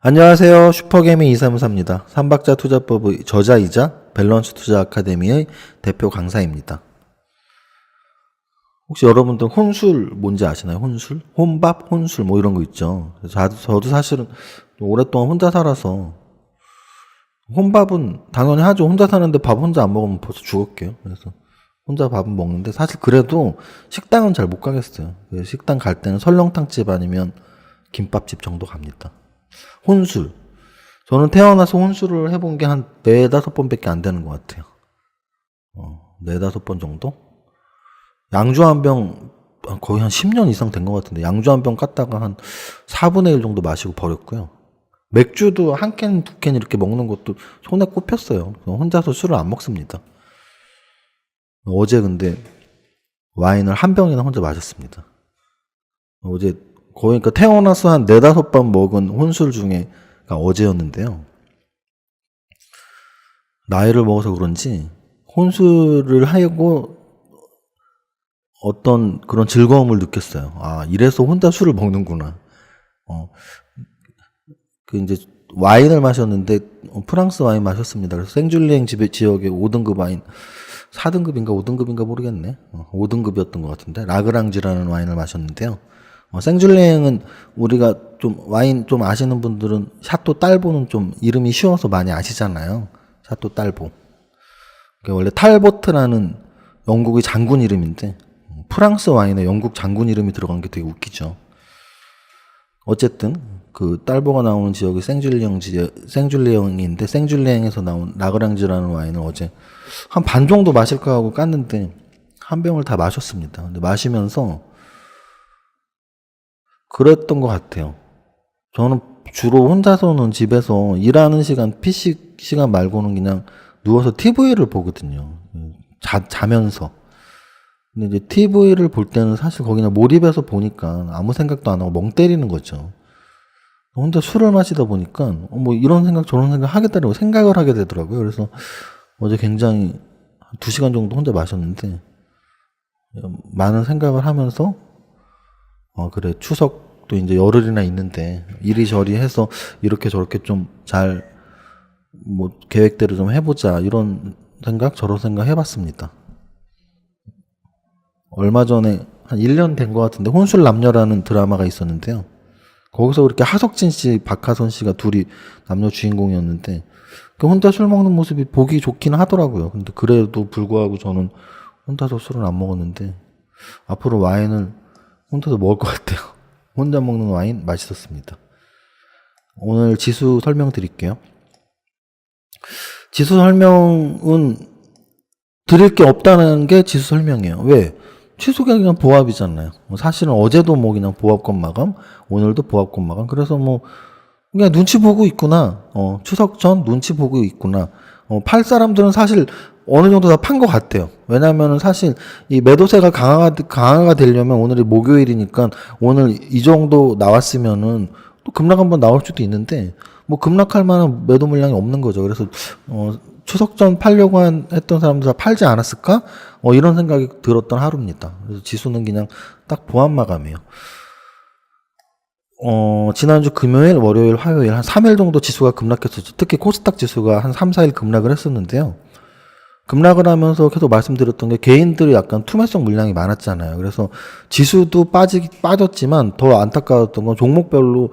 안녕하세요. 슈퍼개미 234입니다. 삼박자 투자법의 저자이자 밸런스 투자 아카데미의 대표 강사입니다. 혹시 여러분들 혼술 뭔지 아시나요? 혼술? 혼밥, 혼술 뭐 이런 거 있죠. 저도 사실은 오랫동안 혼자 살아서 혼밥은 당연히 하죠. 혼자 사는데 밥 혼자 안 먹으면 벌써 죽을게요. 그래서 혼자 밥은 먹는데 사실 그래도 식당은 잘 못 가겠어요. 식당 갈 때는 설렁탕집 아니면 김밥집 정도 갑니다. 혼술. 저는 태어나서 혼술을 해본 게 한 4-5번밖에 안 되는 것 같아요. 4-5번 정도? 양주 한 병, 거의 한 10년 이상 된 것 같은데, 양주 한 병 깠다가 한 4분의 1 정도 마시고 버렸고요. 맥주도 한 캔, 2캔 이렇게 먹는 것도 손에 꼽혔어요. 혼자서 술을 안 먹습니다. 어제 근데 와인을 한 병이나 혼자 마셨습니다. 어제 거의 그러니까 태어나서 한 4-5번 먹은 혼술 중에 어제였는데요. 나이를 먹어서 그런지 혼술을 하고 어떤 그런 즐거움을 느꼈어요. 아, 이래서 혼자 술을 먹는구나. 그 이제 와인을 마셨는데 프랑스 와인 마셨습니다. 그래서 생줄리엥 지역의 5등급 와인, 4등급인가 5등급인가 모르겠네. 5등급이었던 것 같은데 라그랑지라는 와인을 마셨는데요. 생줄리엥은 우리가 좀 와인 좀 아시는 분들은 샤또 딸보는 좀 이름이 쉬워서 많이 아시잖아요. 샤또 딸보. 원래 탈보트라는 영국의 장군 이름인데 프랑스 와인에 영국 장군 이름이 들어간 게 되게 웃기죠. 어쨌든 그 딸보가 나오는 지역이 생줄리엥인데 생줄리엥에서 나온 라그랑지라는 와인을 어제 한 반 정도 마실까 하고 깠는데 한 병을 다 마셨습니다. 근데 마시면서 그랬던 것 같아요. 저는 주로 혼자서는 집에서 일하는 시간, PC 시간 말고는 그냥 누워서 TV를 보거든요. 자면서. 근데 이제 TV를 볼 때는 사실 거기는 몰입해서 보니까 아무 생각도 안 하고 멍 때리는 거죠. 혼자 술을 마시다 보니까 뭐 이런 생각 저런 생각 하겠다고 생각을 하게 되더라고요. 그래서 어제 굉장히 2시간 정도 혼자 마셨는데 많은 생각을 하면서 그래 추석도 이제 열흘이나 있는데 이리저리 해서 이렇게 저렇게 좀 잘 뭐 계획대로 좀 해보자 이런 생각 저런 생각 해봤습니다. 얼마 전에 한 1년 된 것 같은데 혼술남녀라는 드라마가 있었는데요. 거기서 그렇게 하석진 씨, 박하선 씨가 둘이 남녀 주인공이었는데 혼자 술 먹는 모습이 보기 좋긴 하더라고요. 근데 그래도 불구하고 저는 혼자서 술을 안 먹었는데 앞으로 와인을 혼자서 먹을 것 같아요. 혼자 먹는 와인 맛있었습니다. 오늘 지수 설명드릴게요. 지수 설명은 드릴 게 없다는 게 지수 설명이에요. 왜? 취소가 그냥 보합이잖아요. 사실은 어제도 뭐 그냥 보합권 마감, 오늘도 보합권 마감. 그래서 뭐 그냥 눈치 보고 있구나. 추석 전 눈치 보고 있구나. 팔 사람들은 사실 어느 정도 다 판 것 같아요. 왜냐면은 사실 이 매도세가 강화가 되려면 오늘이 목요일이니까 오늘 이 정도 나왔으면은 또 급락 한번 나올 수도 있는데 뭐 급락할 만한 매도 물량이 없는 거죠. 그래서 추석 전 팔려고 했던 사람들 다 팔지 않았을까? 이런 생각이 들었던 하루입니다. 그래서 지수는 그냥 딱 보합 마감이에요. 지난주 금요일, 월요일, 화요일 한 3일 정도 지수가 급락했었죠. 특히 코스닥 지수가 한 3-4일 급락을 했었는데요. 급락을 하면서 계속 말씀드렸던 게 개인들이 약간 투매성 물량이 많았잖아요. 그래서 지수도 빠졌지만 더 안타까웠던 건 종목별로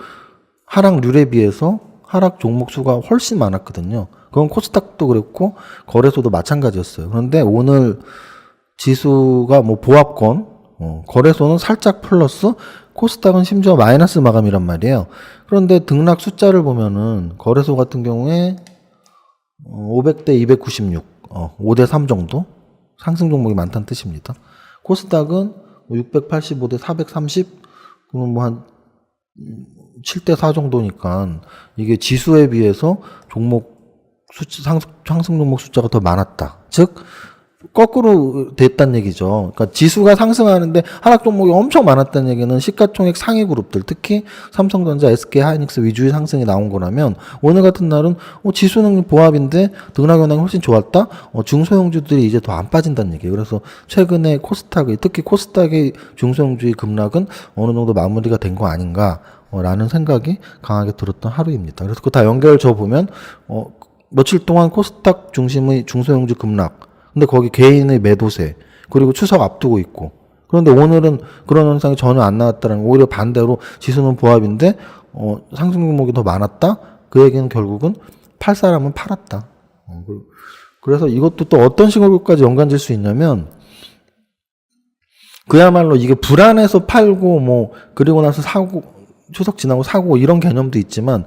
하락률에 비해서 하락 종목 수가 훨씬 많았거든요. 그건 코스닥도 그랬고 거래소도 마찬가지였어요. 그런데 오늘 지수가 뭐 보합권, 거래소는 살짝 플러스, 코스닥은 심지어 마이너스 마감이란 말이에요. 그런데 등락 숫자를 보면은 거래소 같은 경우에 500대 296, 5대 3 정도 상승 종목이 많다는 뜻입니다. 코스닥은 685대 430, 그러면 뭐 한 7대 4 정도니까 이게 지수에 비해서 상승 종목 숫자가 더 많았다. 즉 거꾸로 됐다는 얘기죠. 그러니까 지수가 상승하는데 하락 종목이 엄청 많았다는 얘기는 시가총액 상위 그룹들, 특히 삼성전자, SK하이닉스 위주의 상승이 나온 거라면 오늘 같은 날은 지수는 보합인데 등락 영향이 훨씬 좋았다. 중소형주들이 이제 더 안 빠진다는 얘기예요. 그래서 최근에 특히 코스닥의 중소형주의 급락은 어느 정도 마무리가 된 거 아닌가. 라는 생각이 강하게 들었던 하루입니다. 그래서 그 다 연결져 보면 며칠 동안 코스닥 중심의 중소형주 급락, 근데 거기 개인의 매도세, 그리고 추석 앞두고 있고, 그런데 오늘은 그런 현상이 전혀 안 나왔다는, 오히려 반대로 지수는 보합인데 상승 종목이 더 많았다. 그 얘기는 결국은 팔 사람은 팔았다. 그래서 이것도 또 어떤 식으로까지 연관질 수 있냐면, 그야말로 이게 불안해서 팔고 그리고 나서 사고, 추석 지나고 사고 이런 개념도 있지만,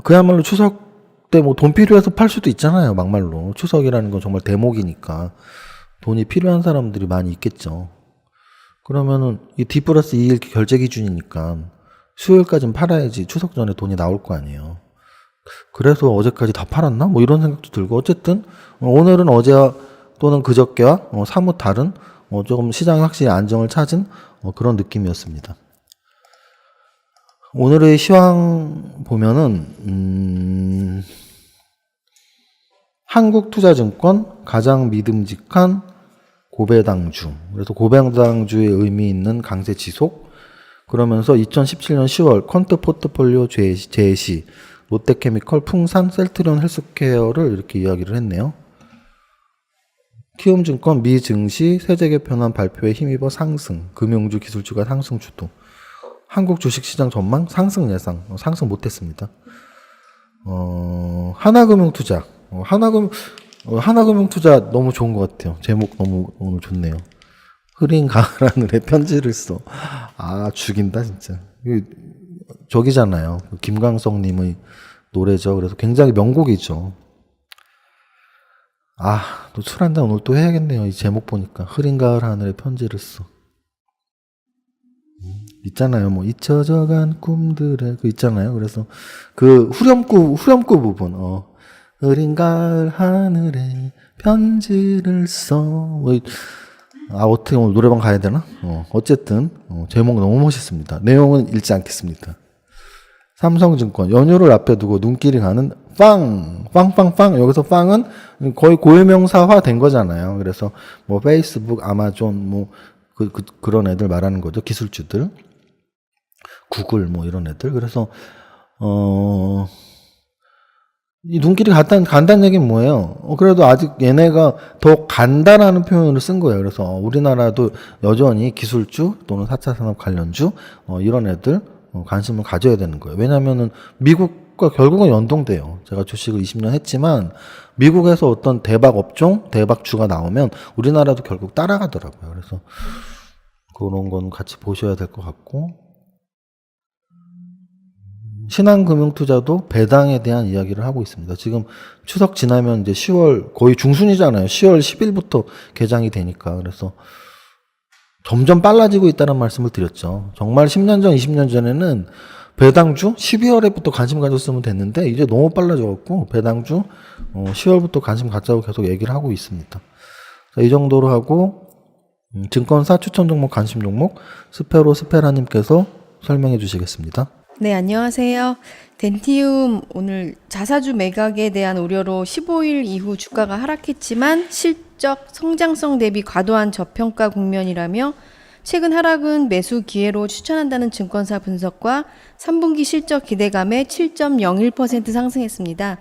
그야말로 추석 때 돈 필요해서 팔 수도 있잖아요. 막말로 추석이라는 건 정말 대목이니까 돈이 필요한 사람들이 많이 있겠죠. 그러면은 이 D 플러스 2일 결제 기준이니까 수요일까지는 팔아야지 추석 전에 돈이 나올 거 아니에요. 그래서 어제까지 다 팔았나? 이런 생각도 들고, 어쨌든 오늘은 어제와 또는 그저께와 사뭇 다른 조금 시장이 확실히 안정을 찾은 그런 느낌이었습니다. 오늘의 시황 보면은 한국투자증권 가장 믿음직한 고배당주, 그래서 고배당주의 의미 있는 강세 지속, 그러면서 2017년 10월 퀀트 포트폴리오 제시, 롯데케미컬, 풍산, 셀트리온 헬스케어를 이렇게 이야기를 했네요. 키움증권 미증시 세제 개편안 발표에 힘입어 상승, 금융주 기술주가 상승 주도. 한국 주식시장 전망 상승 예상, 상승 못했습니다. 하나금융투자, 하나금융투자 너무 좋은 것 같아요. 제목 너무 오늘 좋네요. 흐린 가을 하늘에 편지를 써. 죽인다 진짜. 저기잖아요. 김광석님의 노래죠. 그래서 굉장히 명곡이죠. 또 술 한잔 오늘 또 해야겠네요. 이 제목 보니까. 흐린 가을 하늘에 편지를 써. 있잖아요. 잊혀져간 꿈들의 그 있잖아요. 그래서 그 후렴구 부분, 흐린 가을 하늘에 편지를 써. 어떻게 오늘 노래방 가야 되나? 어쨌든 제목 너무 멋있습니다. 내용은 읽지 않겠습니다. 삼성증권 연휴를 앞에 두고 눈길이 가는 빵. 여기서 빵은 거의 고유명사화 된 거잖아요. 그래서 페이스북, 아마존 그런 애들 말하는 거죠. 기술주들. 구글 이런 애들. 그래서 이 눈길이 간다는 얘기는 뭐예요? 그래도 아직 얘네가 더 간다라는 표현을 쓴 거예요. 그래서 우리나라도 여전히 기술주 또는 4차 산업 관련주 이런 애들 관심을 가져야 되는 거예요. 왜냐면은 미국과 결국은 연동돼요. 제가 주식을 20년 했지만 미국에서 어떤 대박 업종, 대박주가 나오면 우리나라도 결국 따라가더라고요. 그래서 그런 건 같이 보셔야 될 것 같고, 신한금융투자도 배당에 대한 이야기를 하고 있습니다. 지금 추석 지나면 이제 10월 거의 중순이잖아요. 10월 10일부터 개장이 되니까. 그래서 점점 빨라지고 있다는 말씀을 드렸죠. 정말 10년 전, 20년 전에는 배당주 12월에부터 관심 가졌으면 됐는데 이제 너무 빨라져갖고 배당주 10월부터 관심 갖자고 계속 얘기를 하고 있습니다. 이 정도로 하고 증권사 추천 종목, 관심 종목 스페라님께서 설명해 주시겠습니다. 네, 안녕하세요. 덴티움 오늘 자사주 매각에 대한 우려로 15일 이후 주가가 하락했지만 실적 성장성 대비 과도한 저평가 국면이라며 최근 하락은 매수 기회로 추천한다는 증권사 분석과 3분기 실적 기대감에 7.01% 상승했습니다.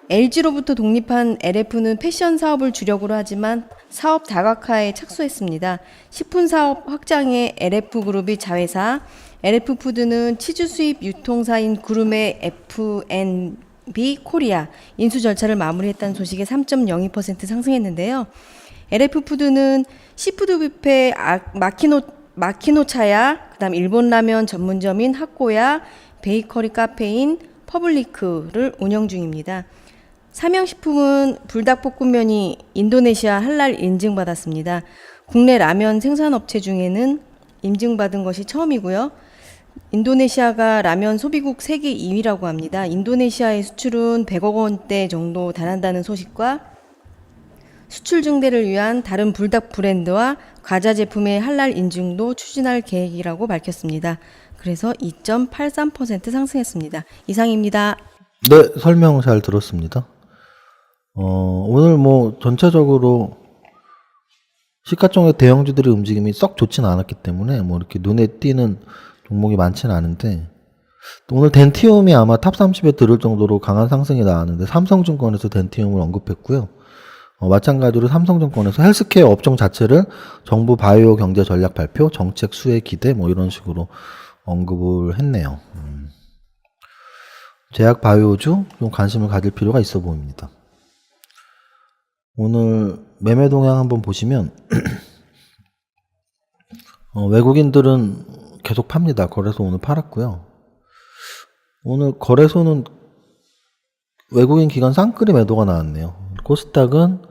LG로부터 독립한 LF는 패션 사업을 주력으로 하지만 사업 다각화에 착수했습니다. 식품 사업 확장에 LF그룹이 자회사, LF푸드는 치즈 수입 유통사인 구름의 F&B 코리아 인수 절차를 마무리했다는 소식에 3.02% 상승했는데요. LF푸드는 시푸드 뷔페 마키노차야, 그다음 일본 라면 전문점인 하코야, 베이커리 카페인 퍼블리크를 운영 중입니다. 삼양식품은 불닭볶음면이 인도네시아 할랄 인증받았습니다. 국내 라면 생산업체 중에는 인증받은 것이 처음이고요. 인도네시아가 라면 소비국 세계 2위라고 합니다. 인도네시아의 수출은 100억 원대 정도 달한다는 소식과 수출 증대를 위한 다른 불닭 브랜드와 과자 제품의 할랄 인증도 추진할 계획이라고 밝혔습니다. 그래서 2.83% 상승했습니다. 이상입니다. 네, 설명 잘 들었습니다. 오늘 전체적으로 시가총액 대형주들의 움직임이 썩 좋지는 않았기 때문에 뭐 이렇게 눈에 띄는 종목이 많지는 않은데, 또 오늘 덴티움이 아마 탑 30에 들을 정도로 강한 상승이 나왔는데 삼성증권에서 덴티움을 언급했고요. 마찬가지로 삼성증권에서 헬스케어 업종 자체를 정부 바이오 경제 전략 발표, 정책 수혜 기대 뭐 이런 식으로 언급을 했네요. 제약 바이오주 좀 관심을 가질 필요가 있어 보입니다. 오늘 매매 동향 한번 보시면 외국인들은 계속 팝니다. 거래소 오늘 팔았고요. 오늘 거래소는 외국인 기관 쌍끌이 매도가 나왔네요. 코스닥은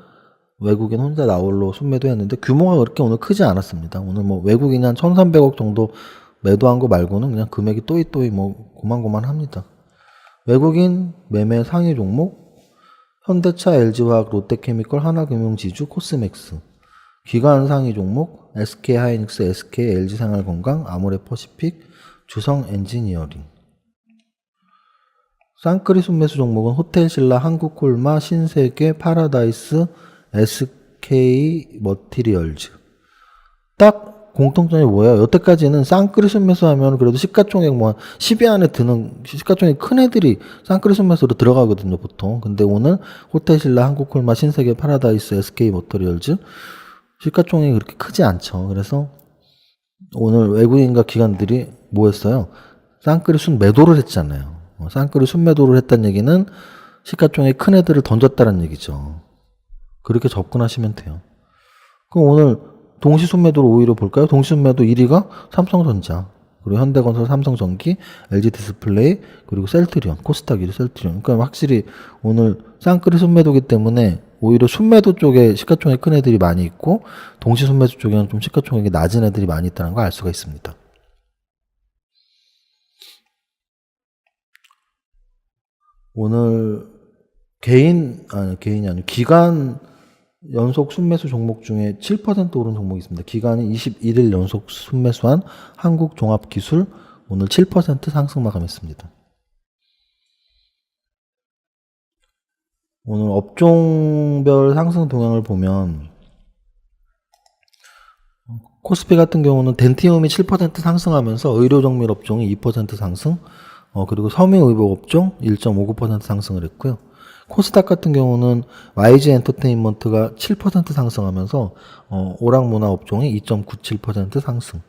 외국인 혼자 나홀로 순매도했는데 규모가 그렇게 오늘 크지 않았습니다. 오늘 뭐 외국인이 한 1,300억 정도 매도한 거 말고는 그냥 금액이 또이또이 뭐 고만고만합니다. 외국인 매매 상위 종목 현대차, LG화학, 롯데케미컬, 하나금융지주, 코스맥스. 기관 상위 종목 SK하이닉스, SK, LG생활건강, 아모레퍼시픽, 주성엔지니어링. 쌍끌이 순매수 종목은 호텔신라, 한국콜마, 신세계, 파라다이스, SK 머티리얼즈. 딱 공통점이 뭐예요? 여태까지는 쌍끌이 순매수 하면 그래도 시가총액 뭐 10위 안에 드는 시가총액 큰 애들이 쌍끌이 순매수로 들어가거든요, 보통. 근데 오늘 호텔신라, 한국콜마, 신세계, 파라다이스, SK 머티리얼즈 시가총액이 그렇게 크지 않죠. 그래서 오늘 외국인과 기관들이 뭐 했어요? 쌍끌이 순매도를 했잖아요. 쌍끌이 순매도를 했다는 얘기는 시가총액 큰 애들을 던졌다는 얘기죠. 그렇게 접근하시면 돼요. 그럼 오늘 동시 순매도로 오히려 볼까요? 동시 순매도 1위가 삼성전자, 그리고 현대건설, 삼성전기, LG디스플레이, 그리고 셀트리온, 코스닥 1위 셀트리온. 그러니까 확실히 오늘 쌍끌이 순매도기 때문에 오히려 순매도 쪽에 시가총액 큰 애들이 많이 있고 동시 순매도 쪽에는 좀 시가총액이 낮은 애들이 많이 있다는 걸 알 수가 있습니다. 오늘 개인이 아니고 기간 연속 순매수 종목 중에 7% 오른 종목이 있습니다. 기간이 21일 연속 순매수한 한국종합기술 오늘 7% 상승 마감했습니다. 오늘 업종별 상승 동향을 보면 코스피 같은 경우는 덴티움이 7% 상승하면서 의료정밀 업종이 2% 상승, 그리고 섬유의복 업종 1.59% 상승을 했고요. 코스닥 같은 경우는 YG 엔터테인먼트가 7% 상승하면서 오락문화 업종이 2.97% 상승.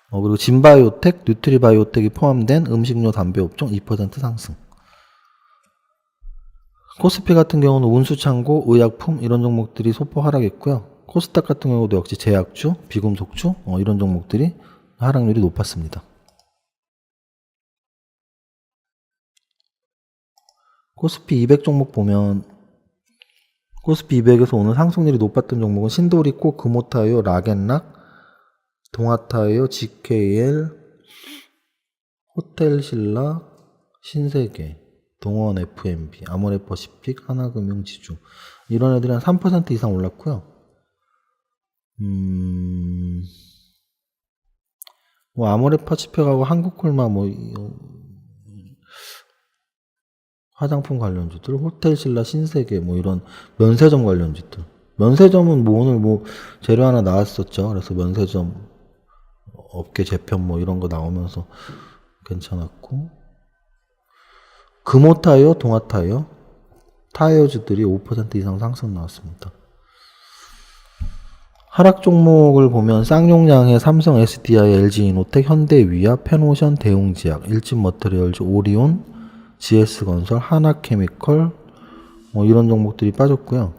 그리고 진바이오텍, 뉴트리바이오텍이 포함된 음식료 담배 업종 2% 상승. 코스피 같은 경우는 운수창고, 의약품 이런 종목들이 소폭 하락했고요. 코스닥 같은 경우도 역시 제약주, 비금속주 이런 종목들이 하락률이 높았습니다. 코스피 200 종목 보면 코스피 200에서 오늘 상승률이 높았던 종목은 신도리코, 금호타이어, 락앤락, 동아타이어, GKL, 호텔신라, 신세계, 동원 FMB, 아모레퍼시픽, 하나금융지주 이런 애들이 한 3% 이상 올랐고요. 뭐 아모레퍼시픽하고 한국콜마 뭐 화장품 관련주들, 호텔신라, 신세계 뭐 이런 면세점 관련주들. 면세점은 뭐 오늘 뭐 재료 하나 나왔었죠. 그래서 면세점 업계 재편 뭐 이런 거 나오면서 괜찮았고, 금호타이어, 동아타이어 타이어주들이 5% 이상 상승 나왔습니다. 하락 종목을 보면 쌍용량의 삼성 SDI, LG이노텍, 현대위아, 페노션, 대웅지약, 일진머터리얼즈, 오리온, GS건설, 하나케미컬 뭐 이런 종목들이 빠졌고요.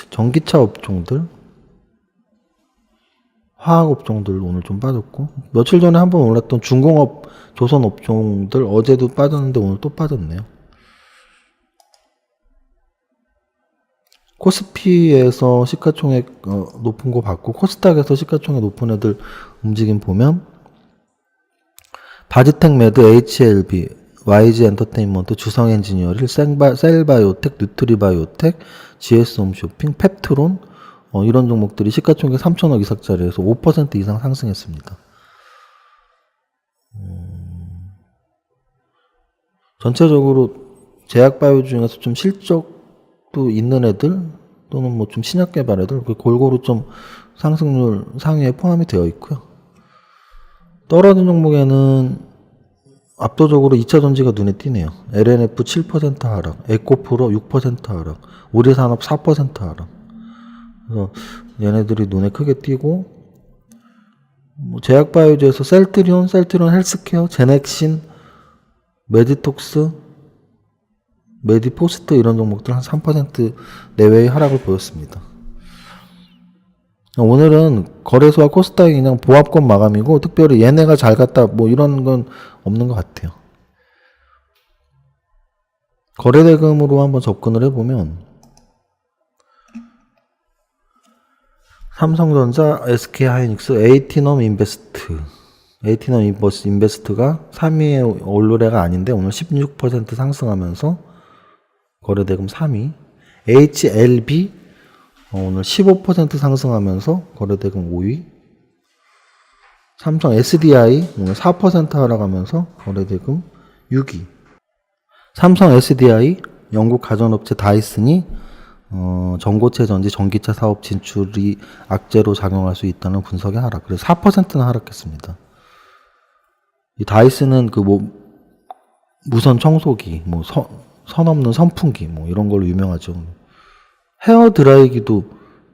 전기차 업종들, 화학 업종들 오늘 좀 빠졌고, 며칠 전에 한번 올랐던 중공업, 조선 업종들 어제도 빠졌는데 오늘 또 빠졌네요. 코스피에서 시가총액 높은 거 봤고 코스닥에서 시가총액 높은 애들 움직임 보면 바지텍매드, HLB, YG 엔터테인먼트, 주성엔지니어링, 셀바이오텍, 뉴트리바이오텍, GS홈쇼핑, 펩트론 이런 종목들이 시가총액 3천억 이상짜리에서 5% 이상 상승했습니다. 전체적으로 제약바이오 중에서 좀 실적도 있는 애들, 또는 뭐 좀 신약 개발에도 골고루 좀 상승률 상위에 포함이 되어 있고요. 떨어진 종목에는 압도적으로 2차 전지가 눈에 띄네요. LNF 7% 하락, 에코프로 6% 하락, 우리산업 4% 하락. 그래서 얘네들이 눈에 크게 띄고, 뭐 제약바이오주에서 셀트리온 헬스케어, 제넥신, 메디톡스, 메디포스트 이런 종목들 한 3% 내외의 하락을 보였습니다. 오늘은 거래소와 코스닥이 그냥 보합권 마감이고 특별히 얘네가 잘 갔다 뭐 이런 건 없는 것 같아요. 거래대금으로 한번 접근을 해보면 삼성전자, SK하이닉스, 에이티넘 인베스트가 3위에 올르레가 아닌데 오늘 16% 상승하면서 거래대금 3위. HLB 오늘 15% 상승하면서 거래대금 5위. 삼성 SDI 오늘 4% 하락하면서 거래대금 6위. 삼성 SDI, 영국 가전업체 다이슨이 전고체 전지 전기차 사업 진출이 악재로 작용할 수 있다는 분석의 하락. 그래서 4%나 하락했습니다. 이 다이슨은 그 뭐 무선 청소기, 뭐 선 없는 선풍기 뭐 이런 걸로 유명하죠. 헤어 드라이기도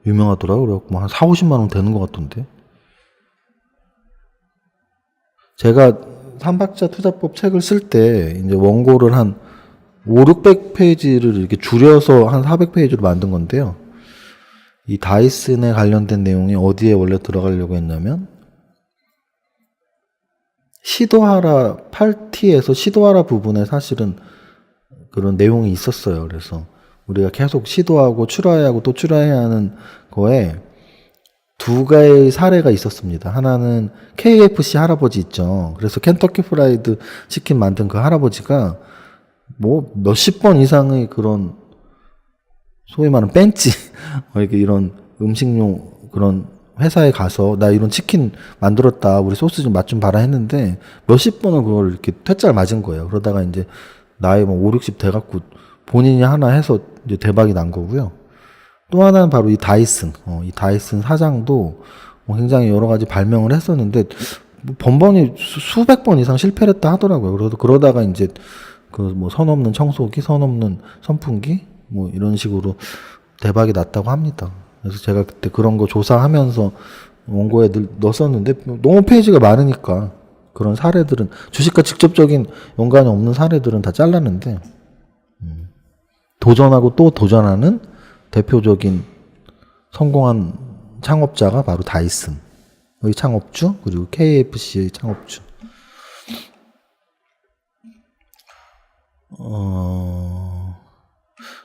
유명하더라고요. 그래갖고 뭐 한 4-50만 원 되는 것 같던데. 제가 삼박자 투자법 책을 쓸 때 이제 원고를 한 500-600페이지를 이렇게 줄여서 한 400페이지로 만든 건데요. 이 다이슨에 관련된 내용이 어디에 원래 들어가려고 했냐면 시도하라 8T에서 시도하라 부분에 사실은 그런 내용이 있었어요. 그래서 우리가 계속 시도하고 출하해야 하고 또 출하해야 하는 거에 두 가지의 사례가 있었습니다. 하나는 KFC 할아버지 있죠. 그래서 켄터키 프라이드 치킨 만든 그 할아버지가 뭐 몇십 번 이상의 그런 소위 말하는 벤치 이렇게 이런 음식용 그런 회사에 가서 나 이런 치킨 만들었다 우리 소스 좀 맛 좀 봐라 했는데 몇십 번을 그걸 이렇게 퇴짜를 맞은 거예요. 그러다가 이제 나이 뭐 5, 60 돼갖고 본인이 하나 해서 이제 대박이 난 거고요. 또 하나는 바로 이 다이슨, 이 다이슨 사장도 굉장히 여러 가지 발명을 했었는데 번번이 수백 번 이상 실패를 했다 하더라고요. 그러다가 이제 그 뭐 선 없는 청소기, 선 없는 선풍기 뭐 이런 식으로 대박이 났다고 합니다. 그래서 제가 그때 그런 거 조사하면서 원고에 넣었었는데 너무 페이지가 많으니까 그런 사례들은 주식과 직접적인 연관이 없는 사례들은 다 잘랐는데 도전하고 또 도전하는 대표적인 성공한 창업자가 바로 다이슨의 창업주 그리고 KFC의 창업주.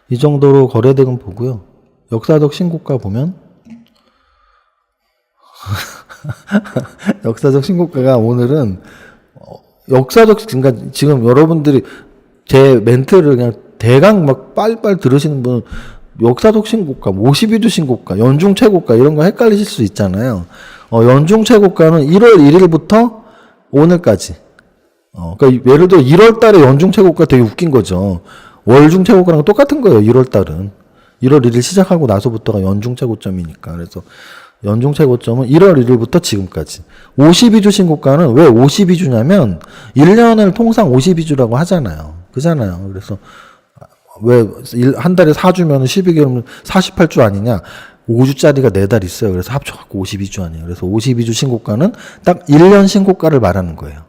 이 정도로 거래대금 보고요. 역사적 신고가 보면 역사적 신고가가 오늘은 그러니까 지금 여러분들이 제 멘트를 그냥 대강 막 빨리빨리 들으시는 분은 역사적 신고가, 52주 신고가, 연중 최고가 이런 거 헷갈리실 수 있잖아요. 연중 최고가는 1월 1일부터 오늘까지. 그러니까 예를 들어 1월 달에 연중 최고가 되게 웃긴 거죠. 월중 최고가랑 똑같은 거예요. 1월 달은. 1월 1일 시작하고 나서부터가 연중 최고점이니까. 그래서 연중 최고점은 1월 1일부터 지금까지. 52주 신고가는 왜 52주냐면 1년을 통상 52주라고 하잖아요. 그잖아요. 그래서 왜 한 달에 4주면 12개월이면 48주 아니냐. 5주짜리가 4달 있어요. 그래서 합쳐갖고 52주 아니에요. 그래서 52주 신고가는 딱 1년 신고가를 말하는 거예요.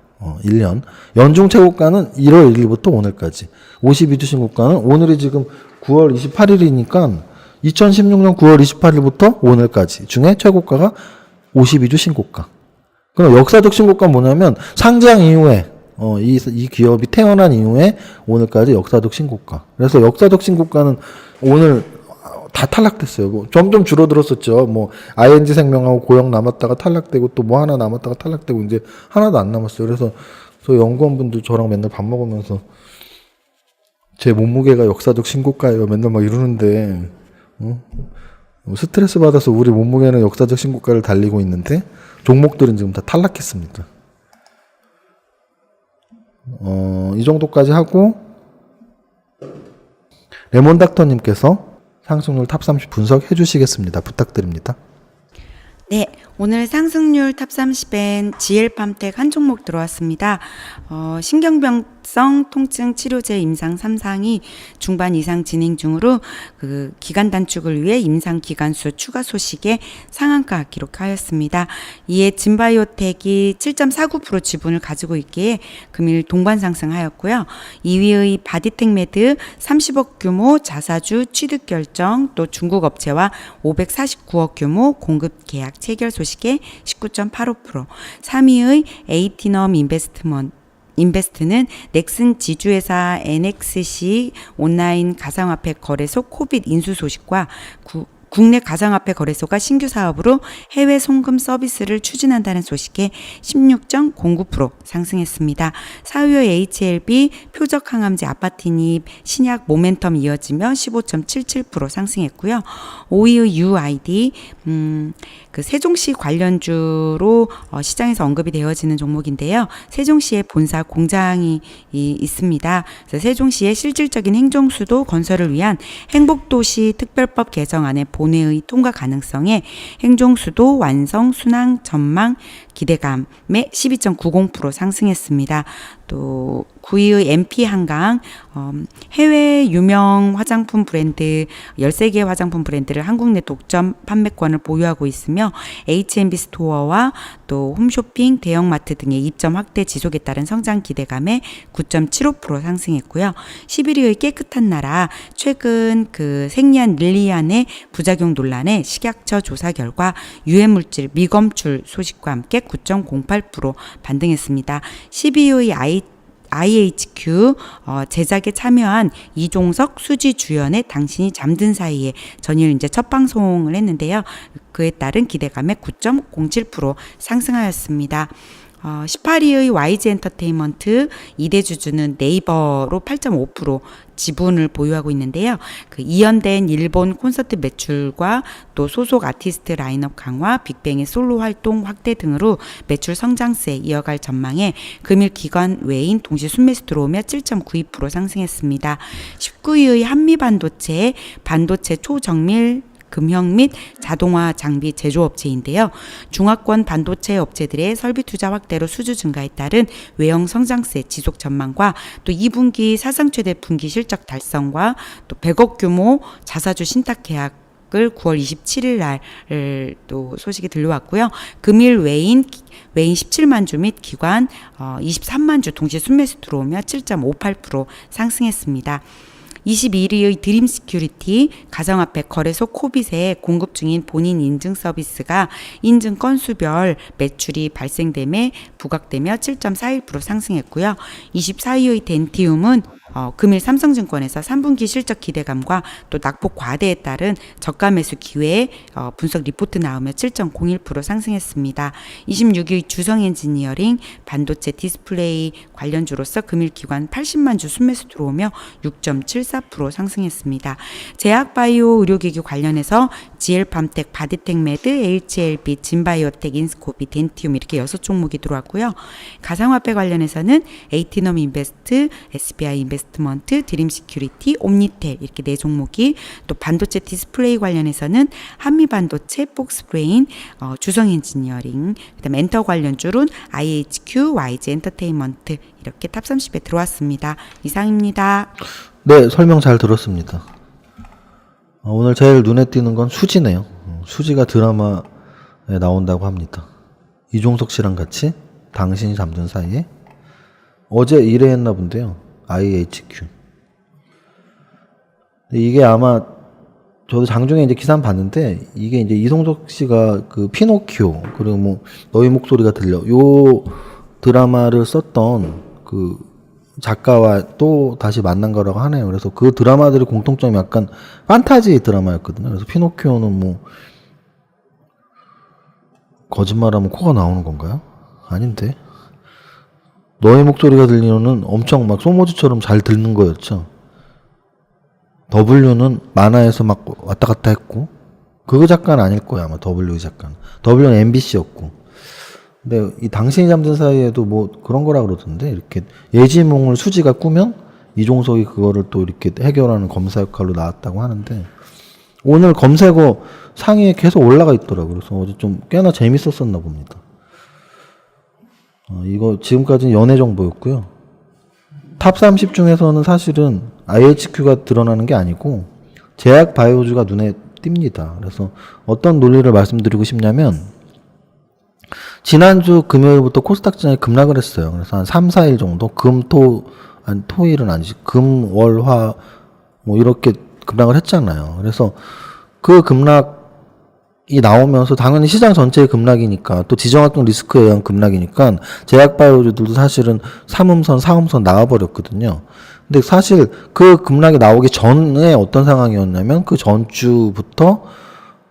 1년. 연중 최고가는 1월 1일부터 오늘까지. 52주 신고가는 오늘이 지금 9월 28일이니까 2016년 9월 28일부터 오늘까지 중에 최고가가 52주 신고가. 그럼 역사적 신고가는 뭐냐면 상장 이후에 이 기업이 태어난 이후에 오늘까지 역사적 신고가. 그래서 역사적 신고가는 오늘 다 탈락됐어요. 뭐 점점 줄어들었었죠. 뭐 ING 생명하고 고영 남았다가 탈락되고 또 뭐 하나 남았다가 탈락되고 이제 하나도 안 남았어요. 그래서 저 연구원분들 저랑 맨날 밥 먹으면서 제 몸무게가 역사적 신고가예요. 맨날 막 이러는데 스트레스 받아서 우리 몸무게는 역사적 신고가를 달리고 있는데 종목들은 지금 다 탈락했습니다. 이 정도까지 하고 레몬닥터님께서 상승률 탑 30 분석해 주시겠습니다. 부탁드립니다. 네, 오늘 상승률 탑 30엔 GL팜텍 한 종목 들어왔습니다. 신경병성 통증 치료제 임상 3상이 중반 이상 진행 중으로 그 기간 단축을 위해 임상 기간수 추가 소식에 상한가 기록하였습니다. 이에 진바이오텍이 7.49% 지분을 가지고 있기에 금일 동반 상승하였고요. 2위의 바디텍메드 30억 규모 자사주 취득 결정, 또 중국 업체와 549억 규모 공급 계약 체결 소식에 19.85%, 3위의 에이티넘 인베스트는 넥슨 지주회사 NXC 온라인 가상화폐 거래소 코빗 인수 소식과 국내 가상화폐 거래소가 신규 사업으로 해외 송금 서비스를 추진한다는 소식에 16.09% 상승했습니다. 4위의 HLB 표적 항암제 아파티닙 신약 모멘텀 이어지며 15.77% 상승했고요. 5위의 UID 그 세종시 관련주로 시장에서 언급이 되어지는 종목인데요. 세종시에 본사 공장이 있습니다. 그래서 세종시의 실질적인 행정수도 건설을 위한 행복도시 특별법 개정안의 본회의 통과 가능성에 행정수도 완성 순항 전망 기대감에 12.90% 상승했습니다. 또 9위의 MP 한강 해외 유명 화장품 브랜드 13개 화장품 브랜드를 한국 내 독점 판매권을 보유하고 있으며 H&B 스토어와 또 홈쇼핑, 대형마트 등의 입점 확대 지속에 따른 성장 기대감에 9.75% 상승했고요. 11위의 깨끗한 나라 최근 그 생리안 릴리안의 부작용 논란에 식약처 조사 결과 유해물질 미검출 소식과 함께 9.08% 반등했습니다. 12위의 IHQ 제작에 참여한 이종석, 수지 주연의 당신이 잠든 사이에 전일 이제 첫 방송을 했는데요. 그에 따른 기대감에 9.07% 상승하였습니다. 18위의 YG 엔터테인먼트 2대 주주는 네이버로 8.5% 지분을 보유하고 있는데요. 그 이연된 일본 콘서트 매출과 또 소속 아티스트 라인업 강화, 빅뱅의 솔로 활동 확대 등으로 매출 성장세 이어갈 전망에 금일 기관 외인 동시 순매수 들어오며 7.92% 상승했습니다. 19위의 한미반도체 반도체 초정밀 금형 및 자동화 장비 제조업체인데요. 중화권 반도체 업체들의 설비 투자 확대로 수주 증가에 따른 외형 성장세 지속 전망과 또 2분기 사상 최대 분기 실적 달성과 또 100억 규모 자사주 신탁 계약 을 9월 27일 날 또 소식이 들려왔고요. 금일 외인 17만 주 및 기관 23만 주 동시 순매수 들어오며 7.58% 상승했습니다. 21위의 드림 시큐리티 가상화폐 거래소 코빗에 공급 중인 본인 인증 서비스가 인증 건수별 매출이 발생됨에 부각되며 7.41% 상승했고요. 24위의 덴티움은 금일 삼성증권에서 3분기 실적 기대감과 또 낙폭 과대에 따른 저가 매수 기회에 분석 리포트 나오며 7.01% 상승했습니다. 26위 주성엔지니어링 반도체 디스플레이 관련주로서 금일 기관 80만 주 순매수 들어오며 6.74% 상승했습니다. 제약바이오 의료기기 관련해서 GL팜텍, 바디텍메드, HLB, 진바이오텍, 인스코비, 덴티움 이렇게 6종목이 들어왔고요. 가상화폐 관련해서는 에이티넘 인베스트, SBI 인베스트먼트, 드림 시큐리티, 옴니텔 이렇게 4종목이, 또 반도체 디스플레이 관련해서는 한미반도체, 폭스브레인, 주성엔지니어링, 그다음 엔터 관련주는 IHQ, YG 엔터테인먼트 이렇게 탑 30에 들어왔습니다. 이상입니다. 네, 설명 잘 들었습니다. 오늘 제일 눈에 띄는 건 수지네요. 수지가 드라마에 나온다고 합니다. 이종석 씨랑 같이 당신이 잠든 사이에 어제 1회 했나 본데요. IHQ. 이게 아마 저도 장중에 이제 기사 봤는데 이게 이제 이종석 씨가 그 피노키오 그리고 뭐 너의 목소리가 들려 요 드라마를 썼던 그 작가와 또 다시 만난 거라고 하네요. 그래서 그 드라마들의 공통점이 약간 판타지 드라마였거든요. 그래서 피노키오는 뭐 거짓말하면 코가 나오는 건가요? 아닌데. 너의 목소리가 들리는 엄청 막 소모즈처럼 잘 듣는 거였죠. W는 만화에서 막 왔다 갔다 했고 그 작가는 아닐 거야 아마. W 작가는 W는 MBC였고. 근데 이 당신이 잠든 사이에도 뭐 그런 거라 그러던데, 이렇게 예지몽을 수지가 꾸면 이종석이 그거를 또 이렇게 해결하는 검사 역할로 나왔다고 하는데, 오늘 검색어 상위에 계속 올라가 있더라고요. 그래서 어제 좀 꽤나 재밌었었나 봅니다. 이거 지금까지는 연애 정보였고요. 탑 30 중에서는 사실은 IHQ가 드러나는 게 아니고 제약 바이오주가 눈에 띕니다. 그래서 어떤 논리를 말씀드리고 싶냐면 지난주 금요일부터 코스닥 지수가 급락을 했어요. 그래서 한 3, 4일 정도 토일은 아니지 금, 월, 화 뭐 이렇게 급락을 했잖아요. 그래서 그 급락이 나오면서 당연히 시장 전체의 급락이니까 또 지정학적 리스크에 의한 급락이니까 제약 바이오주들도 사실은 3음선, 4음선 나와버렸거든요. 근데 사실 그 급락이 나오기 전에 어떤 상황이었냐면 그 전주부터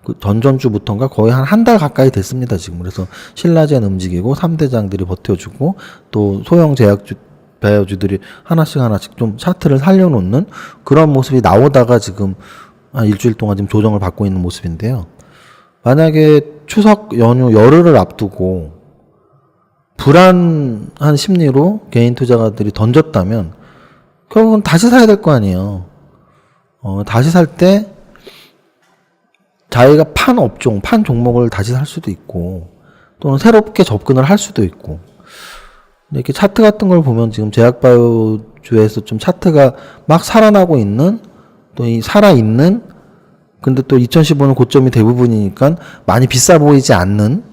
그 전전주부터인가 거의 한 달 가까이 됐습니다, 지금. 그래서 신라젠 움직이고 3대장들이 버텨주고 또 소형 제약주 바이오주들이 하나씩 좀 차트를 살려놓는 그런 모습이 나오다가 지금 한 일주일 동안 지금 조정을 받고 있는 모습인데요. 만약에 추석 연휴 열흘을 앞두고 불안한 심리로 개인 투자가들이 던졌다면 결국은 다시 사야 될 거 아니에요. 다시 살 때 자기가 판 업종, 판 종목을 다시 살 수도 있고 또는 새롭게 접근을 할 수도 있고 이렇게 차트 같은 걸 보면 지금 제약바이오주에서 좀 차트가 막 살아나고 있는 또 이 살아있는 근데 또 2015년 고점이 대부분이니까 많이 비싸 보이지 않는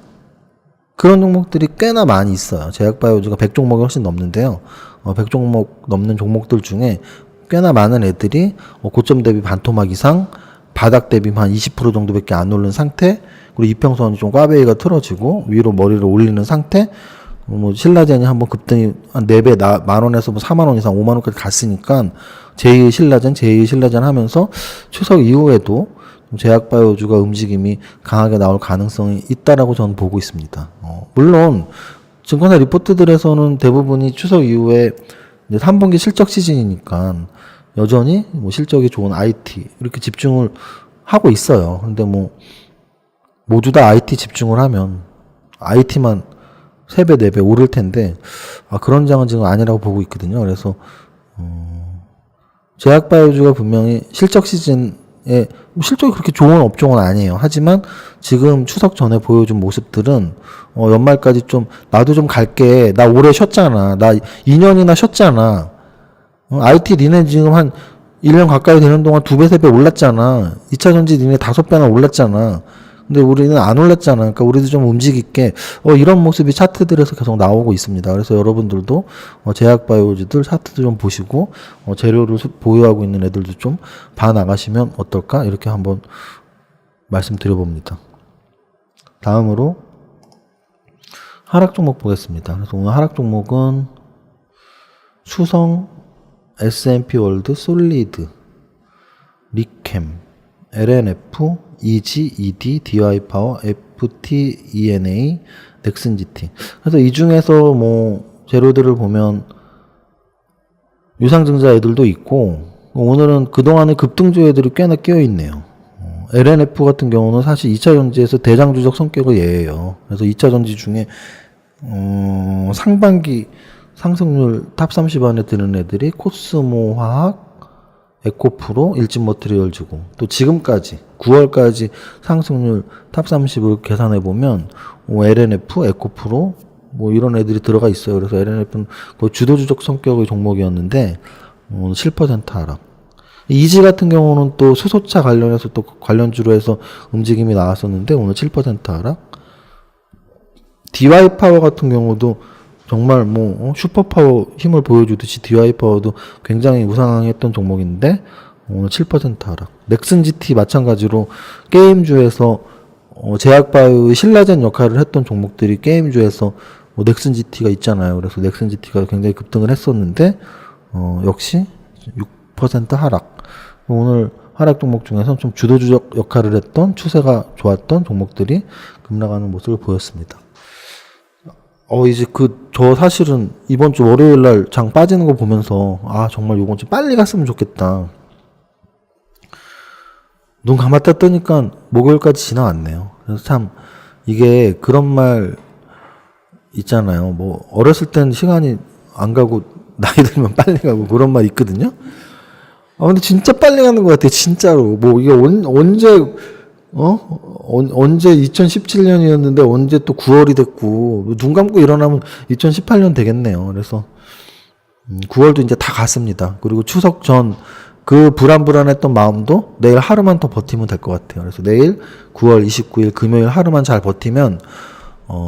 그런 종목들이 꽤나 많이 있어요. 제약바이오주가 100종목이 훨씬 넘는데요. 100종목 넘는 종목들 중에 꽤나 많은 애들이 고점 대비 반토막 이상 바닥 대비 한 20% 정도밖에 안 오른 상태 그리고 이평선이 좀 꽈배기가 틀어지고 위로 머리를 올리는 상태 뭐 신라젠이 한번 급등이 한 4배 10,000원에서 뭐 40,000원 이상 50,000원까지 갔으니까 제2의 신라젠 하면서 추석 이후에도 제약바이오주가 움직임이 강하게 나올 가능성이 있다라고 저는 보고 있습니다. 물론 증권사 리포트들에서는 대부분이 추석 이후에 이제 3분기 실적 시즌이니까 여전히 뭐 실적이 좋은 IT 이렇게 집중을 하고 있어요. 근데 뭐 모두 다 IT 집중을 하면 IT만 3배, 4배 오를 텐데 그런 장은 지금 아니라고 보고 있거든요. 그래서 제약바이오주가 분명히 실적 시즌에 실적이 그렇게 좋은 업종은 아니에요. 하지만 지금 추석 전에 보여준 모습들은 연말까지 좀 나도 좀 갈게. 나 올해 쉬었잖아. 나 2년이나 쉬었잖아. IT 니네 지금 한 1년 가까이 되는 동안 2배, 3배 올랐잖아. 2차 전지 니네 5배나 올랐잖아. 근데 우리는 안 올랐잖아. 그러니까 우리도 좀 움직일게. 이런 모습이 차트들에서 계속 나오고 있습니다. 그래서 여러분들도 제약바이오주들 차트도 좀 보시고 재료를 보유하고 있는 애들도 좀 봐나가시면 어떨까? 이렇게 한번 말씀드려봅니다. 다음으로 하락 종목 보겠습니다. 그래서 오늘 하락 종목은 수성, S&P 월드, 솔리드, 리캠, LNF, EG, ED, DY파워, FTENA, 넥슨GT. 그래서 이 중에서 뭐 재료들을 보면 유상증자 애들도 있고 오늘은 그동안의 급등주 애들이 꽤나 끼어있네요. LNF 같은 경우는 사실 2차 전지에서 대장주적 성격의 예예요. 그래서 2차 전지 중에 상반기 상승률 탑 30 안에 드는 애들이 코스모 화학, 에코프로, 일진머트리얼즈고 또 지금까지 9월까지 상승률 탑 30을 계산해 보면 LNF, 에코프로 뭐 이런 애들이 들어가 있어요. 그래서 LNF는 거의 주도주적 성격의 종목이었는데 7% 하락. 이지 같은 경우는 또 수소차 관련해서 또 관련주로 해서 움직임이 나왔었는데 오늘 7% 하락. DY파워 같은 경우도 정말 뭐 슈퍼파워 힘을 보여주듯이 DY파워도 굉장히 우상향했던 종목인데 오늘 7% 하락. 넥슨GT 마찬가지로 게임주에서 제약바이오의 신라젠 역할을 했던 종목들이 게임주에서 넥슨GT가 있잖아요. 그래서 넥슨GT가 굉장히 급등을 했었는데 역시 6% 하락. 오늘 하락 종목 중에서 좀 주도주적 역할을 했던 추세가 좋았던 종목들이 급락하는 모습을 보였습니다. 이제 저 사실은 이번 주 월요일 날 장 빠지는 거 보면서 정말 요번 주 빨리 갔으면 좋겠다. 눈 감았다 뜨니까 목요일까지 지나왔네요. 그래서 참 이게 그런 말 있잖아요. 뭐 어렸을 땐 시간이 안 가고 나이 들면 빨리 가고 그런 말 있거든요. 근데 진짜 빨리 가는 것 같아, 진짜로. 뭐, 이게 언제 2017년이었는데 언제 또 9월이 됐고, 눈 감고 일어나면 2018년 되겠네요. 그래서, 9월도 이제 다 갔습니다. 그리고 추석 전 그 불안했던 마음도 내일 하루만 더 버티면 될 것 같아요. 그래서 내일 9월 29일 금요일 하루만 잘 버티면,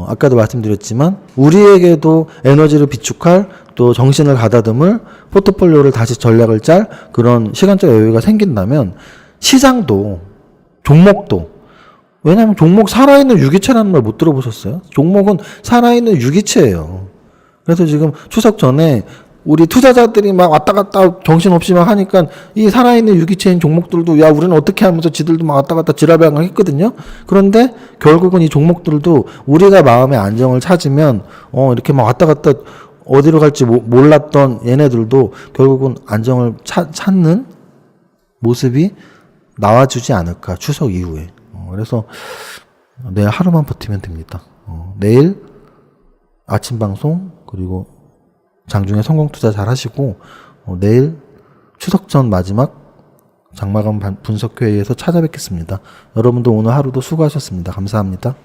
아까도 말씀드렸지만, 우리에게도 에너지를 비축할 또 정신을 가다듬을 포트폴리오를 다시 전략을 짤 그런 시간적 여유가 생긴다면, 시장도, 종목도, 왜냐하면 종목 살아있는 유기체라는 말 못 들어보셨어요? 종목은 살아있는 유기체예요. 그래서 지금 추석 전에 우리 투자자들이 막 왔다 갔다 정신없이 막 하니까 이 살아있는 유기체인 종목들도 야 우리는 어떻게 하면서 지들도 막 왔다 갔다 지랄방랑 했거든요. 그런데 결국은 이 종목들도 우리가 마음의 안정을 찾으면 이렇게 막 왔다 갔다 어디로 갈지 몰랐던 얘네들도 결국은 안정을 찾는 모습이 나와주지 않을까, 추석 이후에. 그래서 내일 하루만 버티면 됩니다. 내일 아침 방송 그리고 장중에 성공 투자 잘 하시고, 내일 추석 전 마지막 장마감 분석 회의에서 찾아뵙겠습니다. 여러분도 오늘 하루도 수고하셨습니다. 감사합니다.